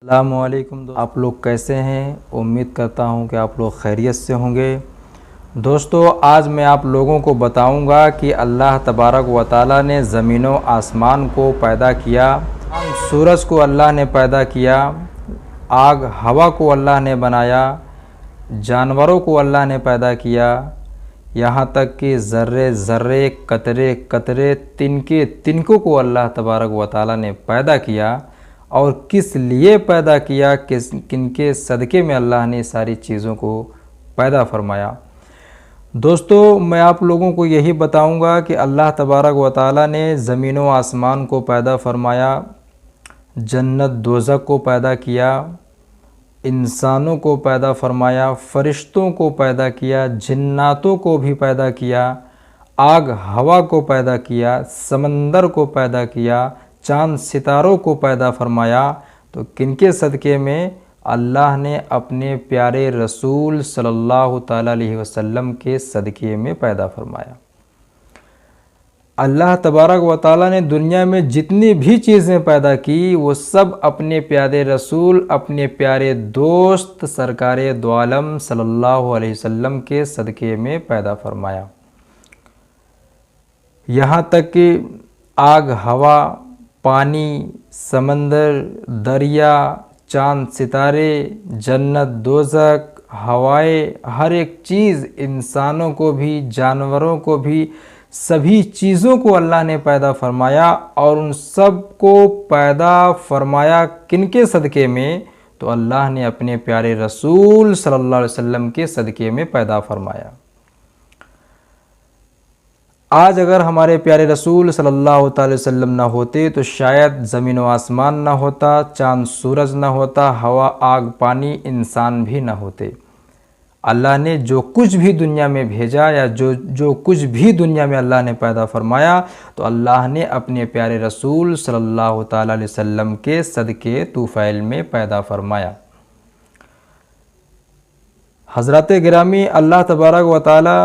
अस्सलामुअलैकुम दोस्तों, आप लोग कैसे हैं। उम्मीद करता हूं कि आप लोग खैरियत से होंगे। दोस्तों, आज मैं आप लोगों को बताऊंगा कि अल्लाह तबारक व तआला ने ज़मीन व आसमान को पैदा किया, सूरज को अल्लाह ने पैदा किया, आग हवा को अल्लाह ने बनाया, जानवरों को अल्लाह ने पैदा किया, यहाँ तक कि ज़र्रे ज़र्रे, कतरे कतरे, तिनके तिनकों को अल्लाह तबारक व तआला ने पैदा किया। और किस लिए पैदा किया, किनके सदक़े में अल्लाह ने सारी चीज़ों को पैदा फरमाया। दोस्तों, मैं आप लोगों को यही बताऊंगा कि अल्लाह तबारक व तआला ने ज़मीन व आसमान को पैदा फरमाया, जन्नत दोज़ख को पैदा किया, इंसानों को पैदा फरमाया, फ़रिश्तों को पैदा किया, जिन्नातों को भी पैदा किया, आग हवा को पैदा किया, समंदर को पैदा किया, चाँद सितारों को पैदा फरमाया। तो किनके सदक़े में? अल्लाह ने अपने प्यारे रसूल सल्लल्लाहु ताला अलैहि वसल्लम के सदक़े में पैदा फरमाया। अल्लाह तबारक व तआला ने दुनिया में जितनी भी चीज़ें पैदा की वो सब अपने प्यारे रसूल, अपने प्यारे दोस्त सरकारे दो आलम सल्लल्लाहु अलैहि वसल्लम के सदक़े में पैदा फरमाया। यहाँ तक कि आग हवा, पानी, समंदर, दरिया, चाँद सितारे, जन्नत दोज़ख, हवाएं, हर एक चीज़, इंसानों को भी, जानवरों को भी, सभी चीज़ों को अल्लाह ने पैदा फरमाया। और उन सब को पैदा फरमाया किनके सदक़े में? तो अल्लाह ने अपने प्यारे रसूल सल्लल्लाहु अलैहि वसल्लम के सदक़े में पैदा फरमाया। आज अगर हमारे प्यारे रसूल सल्लल्लाहु अलैहि वसल्लम ना होते तो शायद ज़मीन व आसमान ना होता, चाँद सूरज ना होता, हवा आग पानी इंसान भी ना होते। अल्लाह ने जो कुछ भी दुनिया में भेजा या जो कुछ भी दुनिया में अल्लाह ने पैदा फरमाया तो अल्लाह ने अपने प्यारे रसूल सल्लल्लाहु अलैहि वसल्लम के सदक़े तूफ़ैल में पैदा फरमाया। हज़रात गिरामी, अल्लाह तबारक व तआला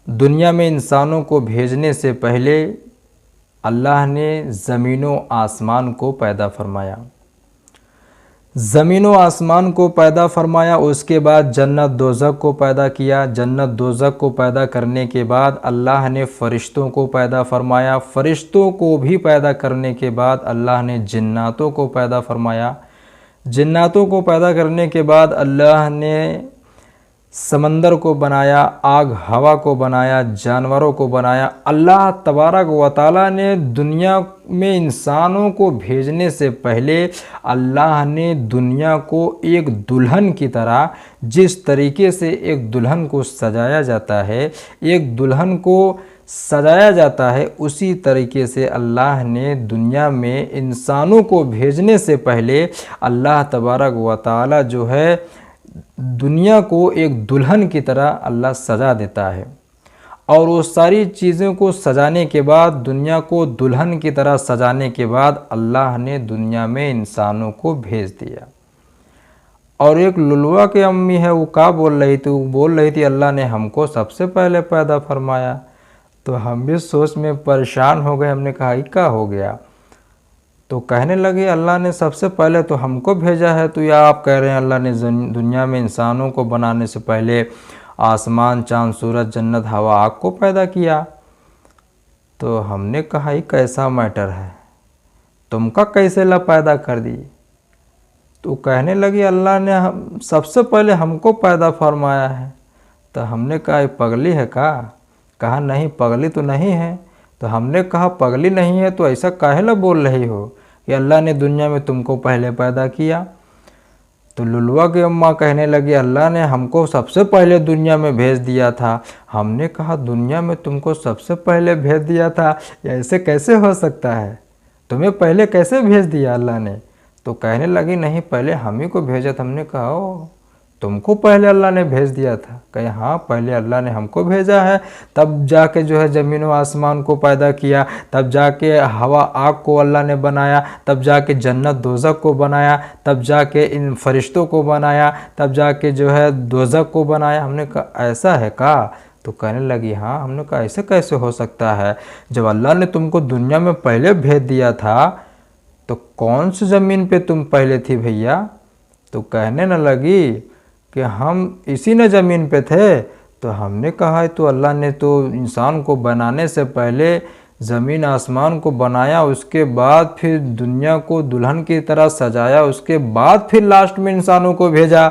दुनिया में इंसानों को भेजने से पहले अल्लाह ने ज़मीन व आसमान को पैदा फरमाया। ज़मीन व आसमान को पैदा फरमाया, उसके बाद जन्नत दोज़ख को पैदा किया। जन्नत दोज़ख को पैदा करने के बाद अल्लाह ने फ़रिश्तों को पैदा फरमाया। फ़रिश्तों को भी पैदा करने के बाद अल्लाह ने जिन्नातों को पैदा फरमाया। जिन्नातों को पैदा करने के बाद अल्लाह ने समंदर को बनाया, आग हवा को बनाया, जानवरों को बनाया। अल्लाह तबारक व तआला ने दुनिया में इंसानों को भेजने से पहले अल्लाह ने दुनिया को एक दुल्हन की तरह, जिस तरीके से एक दुल्हन को सजाया जाता है, एक दुल्हन को सजाया जाता है, उसी तरीके से अल्लाह ने दुनिया में इंसानों को भेजने से पहले अल्लाह तबारक व तआला जो है दुनिया को एक दुल्हन की तरह अल्लाह सजा देता है। और वो सारी चीज़ों को सजाने के बाद, दुनिया को दुल्हन की तरह सजाने के बाद अल्लाह ने दुनिया में इंसानों को भेज दिया। और एक लुलवा की अम्मी है, वो क्या बोल रही थी? वो बोल रही थी अल्लाह ने हमको सबसे पहले पैदा फरमाया। तो हम भी सोच में परेशान हो गए। हमने कहा ये क्या हो गया? तो कहने लगे अल्लाह ने सबसे पहले तो हमको भेजा है। तो या आप कह रहे हैं अल्लाह ने दुनिया में इंसानों को बनाने से पहले आसमान, चाँद, सूरज, जन्नत, हवा, आग को पैदा किया। तो हमने कहा ये कैसा मैटर है, तुमका कैसे ला पैदा कर दी? तो कहने लगी अल्लाह ने सबसे पहले हमको पैदा फरमाया है। तो हमने कहा ये पगली है का? कहा नहीं, पगली तो नहीं है। तो हमने कहा पगली नहीं है तो ऐसा काहे ला बोल रही हो कि अल्लाह ने दुनिया में तुमको पहले पैदा किया? तो लुलवा की अम्मा कहने लगी अल्लाह ने हमको सबसे पहले दुनिया में भेज दिया था। हमने कहा दुनिया में तुमको सबसे पहले भेज दिया था, ऐसे कैसे हो सकता है? तुम्हें पहले कैसे भेज दिया अल्लाह ने? तो कहने लगी नहीं, पहले हम ही को भेजा था। हमने कहा ओ तुमको पहले अल्लाह ने भेज दिया था? कहे हाँ, पहले अल्लाह ने हमको भेजा है, तब जाके जो है ज़मीन व आसमान को पैदा किया, तब जाके हवा आग को अल्लाह ने बनाया, तब जाके जन्नत दोज़ख को बनाया, तब जाके इन फरिश्तों को बनाया, तब जाके जो है दोज़ख को बनाया। हमने कहा ऐसा है का? तो कहने लगी हाँ। हमने कहा ऐसे कैसे हो सकता है? जब अल्लाह ने तुमको दुनिया में पहले भेज दिया था तो कौन सी ज़मीन पे तुम पहले थी भैया? तो कहने न लगी कि हम इसी न ज़मीन पे थे। तो हमने कहा तो अल्लाह ने तो इंसान को बनाने से पहले ज़मीन आसमान को बनाया, उसके बाद फिर दुनिया को दुल्हन की तरह सजाया, उसके बाद फिर लास्ट में इंसानों को भेजा।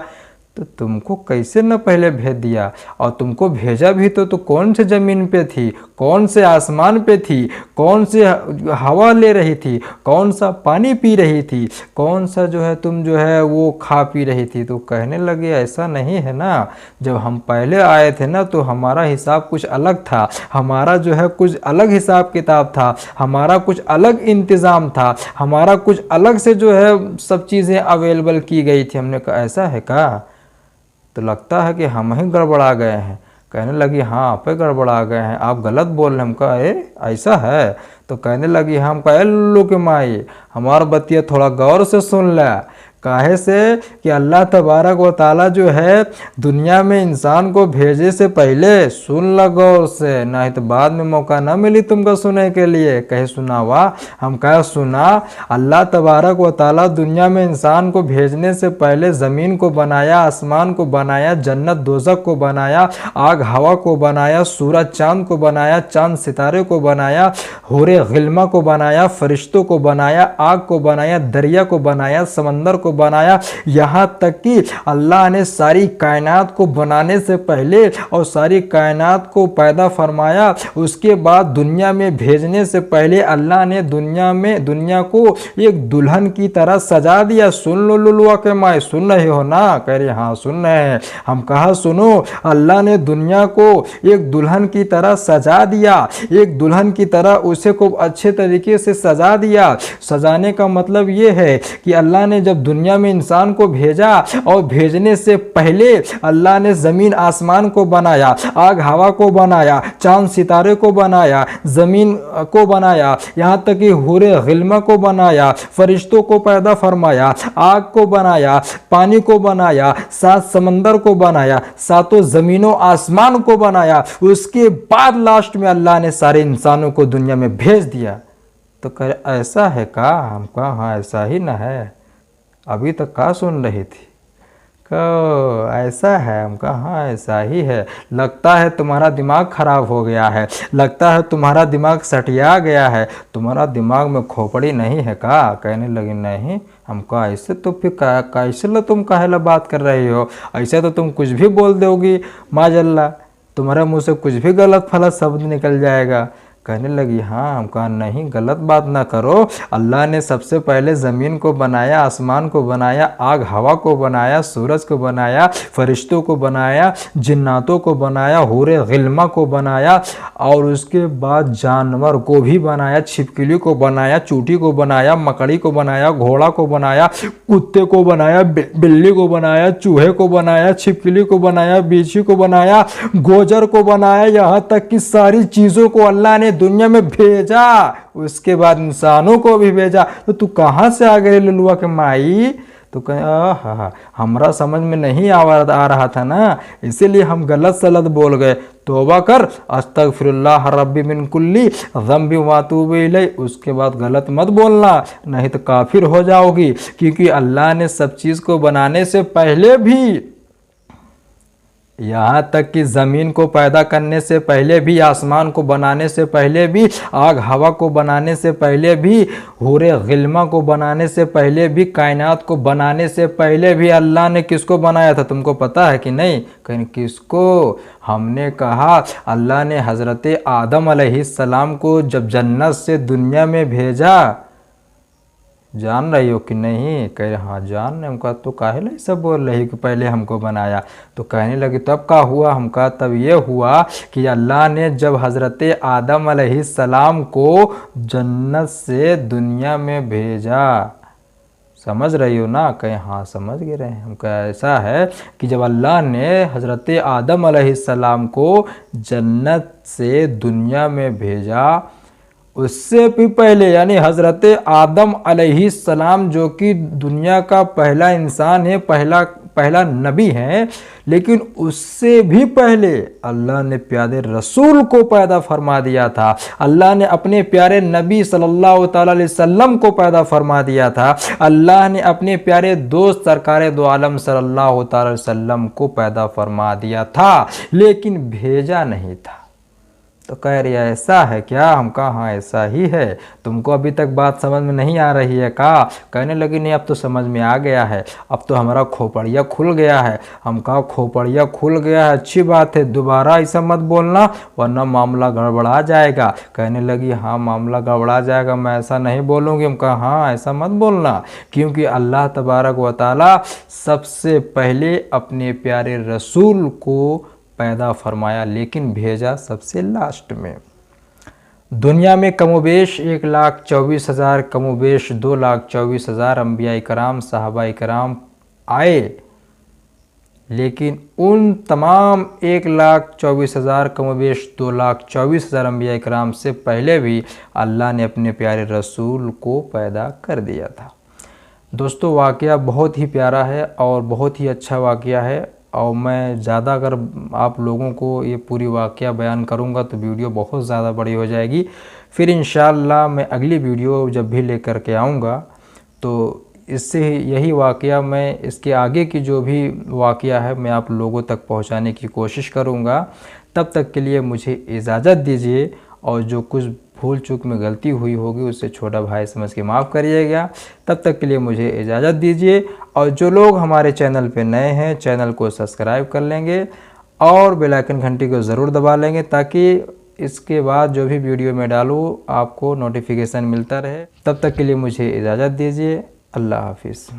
तो तुमको कैसे न पहले भेज दिया? और तुमको भेजा भी तो कौन से ज़मीन पे थी, कौन से आसमान पे थी, कौन से हवा ले रही थी, कौन सा पानी पी रही थी, कौन सा जो है तुम जो है वो खा पी रही थी? तो कहने लगे ऐसा नहीं है ना, जब हम पहले आए थे ना तो हमारा हिसाब कुछ अलग था, हमारा जो है कुछ अलग हिसाब किताब था, हमारा कुछ अलग इंतज़ाम था, हमारा कुछ अलग से जो है सब चीज़ें अवेलेबल की गई थी। हमने कहा ऐसा है का? तो लगता है कि हम ही गड़बड़ा गए हैं। कहने लगी हाँ आप ही गड़बड़ा गए हैं, आप गलत बोल रहे हैं। हम कहा ऐसा है? तो कहने लगी हम कहे लो के माई हमार बतिया थोड़ा गौर से सुन ले। काहे से कि अल्लाह तबारक व ताला जो है दुनिया में इंसान को भेजे से पहले सुन ल गौर से, नहीं तो बाद में मौका ना मिली तुमको सुनने के लिए। कहे सुनावा? हम कहे सुना। अल्लाह तबारक व ताला दुनिया में इंसान को भेजने से पहले ज़मीन को बनाया, आसमान को बनाया, जन्नत दोज़ख को बनाया, आग हवा को बनाया, सूरज चांद को बनाया, चांद सितारे को बनाया, हूरे गिल्मा को बनाया, फरिश्तों को बनाया, आग को बनाया, दरिया को बनाया, समंदर को बनाया। यहाँ तक कि अल्लाह ने सारी कायनात को बनाने से पहले और सारी कायनात को पैदा फरमाया, उसके बाद दुनिया में भेजने से पहले अल्लाह ने दुनिया को एक दुल्हन की तरह सजा दिया। सुन लो लुलुआ के माए, सुन रहे हो ना? कह रहे हाँ सुन रहे हैं। हम कहा सुनो, अल्लाह ने दुनिया को एक दुल्हन की तरह सजा दिया, एक दुल्हन की तरह उसे को अच्छे तरीके से सजा दिया। सजाने का मतलब ये है कि अल्लाह ने जब दुनिया में इंसान को भेजा और भेजने से पहले अल्लाह ने ज़मीन आसमान को बनाया, आग हवा को बनाया, चांद सितारे को बनाया, ज़मीन को बनाया, यहाँ तक कि हूरे गिल्मा को बनाया, फरिश्तों को पैदा फरमाया, आग को बनाया, पानी को बनाया, 7 समंदर को बनाया, 7 ज़मीनों आसमान को बनाया। उसके बाद लास्ट में अल्लाह ने सारे इंसानों को दुनिया में भेज दिया। तो कह ऐसा है का? हम कहा हाँ ऐसा ही ना है, अभी तक का सुन रही थी? कहो ऐसा है? हम कहा हाँ ऐसा ही है। लगता है तुम्हारा दिमाग खराब हो गया है, लगता है तुम्हारा दिमाग सटिया गया है, तुम्हारा दिमाग में खोपड़ी नहीं है का? कहने लगी नहीं। हम कहा ऐसे तो फिर कैसे लो तुम काहेला बात कर रही हो? ऐसे तो तुम कुछ भी बोल दोगी माजल्ला, तुम्हारे मुंह से कुछ भी गलत फलत शब्द निकल जाएगा। कहने लगी हाँ। हम कहा नहीं गलत बात ना करो, अल्लाह ने सबसे पहले ज़मीन को बनाया, आसमान को बनाया, आग हवा को बनाया, सूरज को बनाया, फरिश्तों को बनाया, जिन्नातों को बनाया, हूरे गिल्मा को बनाया, और उसके बाद जानवर को भी बनाया, छिपकली को बनाया, चूटी को बनाया, मकड़ी को बनाया, घोड़ा को बनाया, कुत्ते को बनाया, बिल्ली को बनाया, चूहे को बनाया, छिपकली को बनाया, बिच्छू को बनाया, गोजर को बनाया, यहाँ तक कि सारी चीज़ों को अल्लाह ने दुनिया में भेजा। उसके बाद इंसानों को भी भेजा। तो तू कहाँ से आ गए लुलुआ के माई? तो कहे हाँ हमरा समझ में नहीं आ रहा था ना, इसीलिए हम गलत सलत बोल गए। तौबा कर, अस्तगफिरुल्लाह रब्बी मिन कुल्ली ज़ंबि व अतूबु इलैह। उसके बाद गलत मत बोलना, नहीं तो काफिर हो जाओगी। क्योंकि अल्लाह ने सब चीज़ को बनाने से पहले भी, यहाँ तक कि ज़मीन को पैदा करने से पहले भी, आसमान को बनाने से पहले भी, आग हवा को बनाने से पहले भी, हूरे गिल्मा को बनाने से पहले भी, कायनात को बनाने से पहले भी अल्लाह ने किसको बनाया था तुमको पता है कि नहीं? कहीं किसको? हमने कहा अल्लाह ने हज़रत आदम अलैहिस्सलाम को जब जन्नत से दुनिया में भेजा। जान रही हो कि नहीं? कह रहे हाँ जान रहे। हम कहा तो काहे ले सब बोल रही कि पहले हमको बनाया? तो कहने लगी तब का हुआ? हम कहा तब ये हुआ कि अल्लाह ने जब हज़रत आदम अलैहिस्सलाम को जन्नत से दुनिया में भेजा। समझ रही हो ना? कहे हाँ समझ गए रहे। हम कहा ऐसा है कि जब अल्लाह ने हज़रत आदम अलैहिस्सलाम को जन्नत से दुनिया में भेजा, उससे भी पहले यानी हज़रत आदम अलैहिस्सलाम जो कि दुनिया का पहला इंसान है, पहला नबी है, लेकिन उससे भी पहले अल्लाह ने प्यारे रसूल को पैदा फरमा दिया था। अल्लाह ने अपने प्यारे नबी सल्लल्लाहु अलैहि वसल्लम को पैदा फरमा दिया था। अल्लाह ने अपने प्यारे दोस्त सरकार दो आलम सल्लल्लाहु अलैहि वसल्लम को पैदा फरमा दिया था, लेकिन भेजा नहीं था। तो कह रही है ऐसा है क्या? हम कहा हाँ ऐसा ही है। तुमको अभी तक बात समझ में नहीं आ रही है का? कहने लगी नहीं अब तो समझ में आ गया है, अब तो हमारा खोपड़िया खुल गया है। हम कहा खोपड़िया खुल गया है, अच्छी बात है, दोबारा ऐसा मत बोलना वरना मामला गड़बड़ा जाएगा। कहने लगी हाँ मामला गड़बड़ा जाएगा, मैं ऐसा नहीं बोलूँगी। हम कहा हाँ ऐसा मत बोलना, क्योंकि अल्लाह तबारक व तआला सबसे पहले अपने प्यारे रसूल को पैदा फरमाया, लेकिन भेजा सबसे लास्ट में। दुनिया में कमोबेश 1,24,000 कमोबेश 2,24,000 अम्बिया कराम साहबा कराम आए, लेकिन उन तमाम 1,24,000 कमोबेश 2,24,000 अम्बिया कराम से पहले भी अल्लाह ने अपने प्यारे रसूल को पैदा कर दिया था। दोस्तों वाक़या बहुत ही प्यारा है और बहुत ही अच्छा वाक़या है, और मैं ज़्यादा अगर आप लोगों को ये पूरी वाक़या बयान करूँगा तो वीडियो बहुत ज़्यादा बड़ी हो जाएगी। फिर इंशाअल्लाह मैं अगली वीडियो जब भी लेकर के आऊँगा तो इससे यही वाक़या मैं इसके आगे की जो भी वाक़या है मैं आप लोगों तक पहुँचाने की कोशिश करूँगा। तब तक के लिए मुझे इजाज़त दीजिए, और जो कुछ भूल चूक में गलती हुई होगी उससे छोटा भाई समझ के माफ़ करिएगा। तब तक के लिए मुझे इजाज़त दीजिए, और जो लोग हमारे चैनल पे नए हैं चैनल को सब्सक्राइब कर लेंगे और बेल आइकन घंटी को ज़रूर दबा लेंगे, ताकि इसके बाद जो भी वीडियो मैं डालूँ आपको नोटिफिकेशन मिलता रहे। तब तक के लिए मुझे इजाज़त दीजिए। अल्लाह हाफिज़।